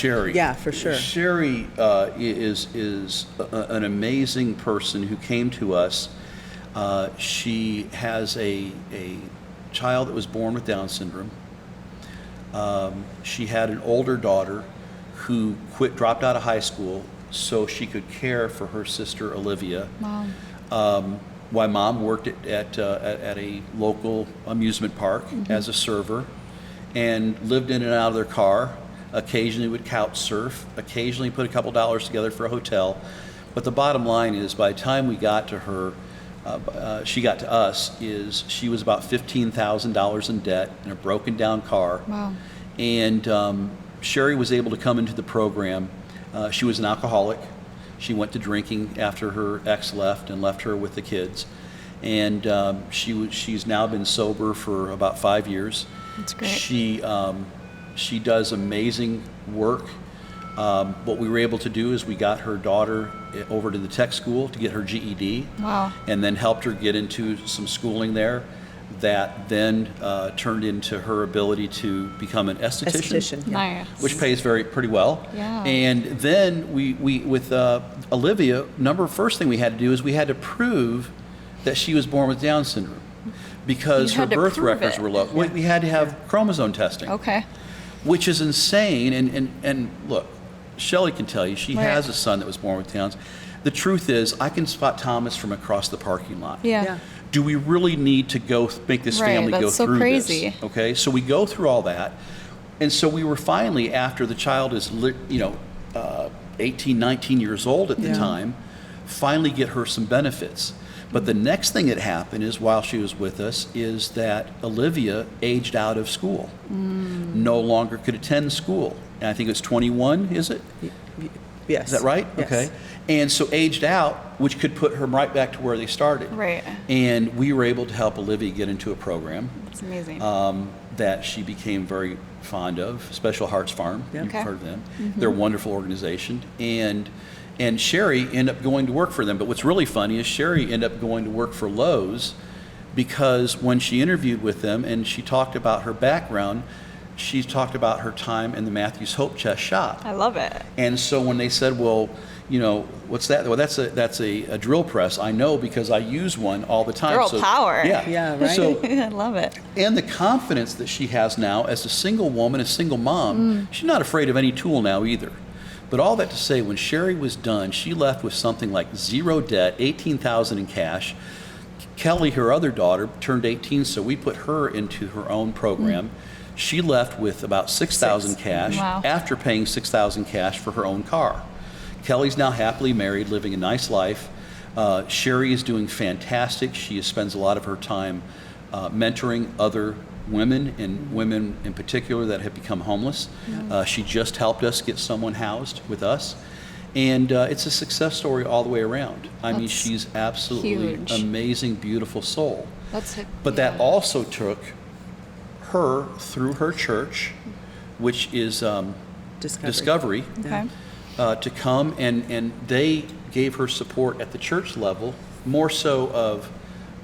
Sherry. Yeah, for sure. Sherry is an amazing person who came to us. She has a child that was born with Down syndrome. She had an older daughter who dropped out of high school so she could care for her sister Olivia. Wow. My mom worked at a local amusement park as a server and lived in and out of their car. Occasionally would couch surf, occasionally put a couple dollars together for a hotel. But the bottom line is, by the time we got to her, she got to us, is she was about $15,000 in debt in a broken down car. Wow. And Sherry was able to come into the program. She was an alcoholic. She went to drinking after her ex left and left her with the kids. And she's now been sober for about 5 years. That's great. She does amazing work. What we were able to do is we got her daughter over to the tech school to get her GED. Wow. And then helped her get into some schooling there that then turned into her ability to become an esthetician. Yeah. Nice. Which pays pretty well. Yeah. And then we with Olivia, first thing we had to do is we had to prove that she was born with Down syndrome, because You her had to birth prove records it. were low. We had to have chromosome testing, Okay. which is insane. And look, Shelley can tell you, she Right. has a son that was born with Downs. The truth is, I can spot Thomas from across the parking lot. Yeah. Yeah. Do we really need to make this Right, family go that's so through crazy. this? Okay, so we go through all that, and so we were finally, after the child is 18, 19 years old at the Yeah. time, finally get her some benefits. But the next thing that happened is, while she was with us, is that Olivia aged out of school, no longer could attend school. And I think it's 21, is it? Yes. Is that right? Yes. Okay. And so aged out, which could put her right back to where they started. Right. And we were able to help Olivia get into a program That's amazing. that she became very fond of, Special Hearts Farm. Yeah. You've Okay. heard of them. They're a wonderful organization. And Sherry ended up going to work for them. But what's really funny is Sherry ended up going to work for Lowe's, because when she interviewed with them and she talked about her background, she talked about her time in the Matthews Hope Chest shop. I love it. And so when they said, well, what's that? Well, that's a drill press. I know, because I use one all the time. Girl power. Yeah. Yeah, right. So, I love it. and the confidence that she has now as a single woman, a single mom, she's not afraid of any tool now either. But all that to say, when Sherry was done, she left with something like zero debt, $18,000 in cash. Kelly, her other daughter, turned 18, so we put her into her own program. She left with about $6,000 cash Wow. after paying $6,000 cash for her own car. Kelly's now happily married, living a nice life. Sherry is doing fantastic. She spends a lot of her time mentoring other women, and women in particular that have become homeless. She just helped us get someone housed with us. And it's a success story all the way around. I mean, That's she's absolutely huge. amazing, beautiful soul. That's it. But that also took her through her church, which is Discovery, Okay. to come, and they gave her support at the church level, more so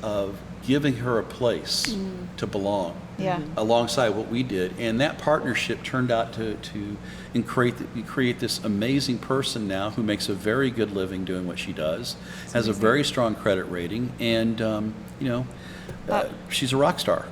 of giving her a place to belong, Yeah. alongside what we did. And that partnership turned out to create this amazing person now who makes a very good living doing what she does, has a very strong credit rating, and she's a rock star.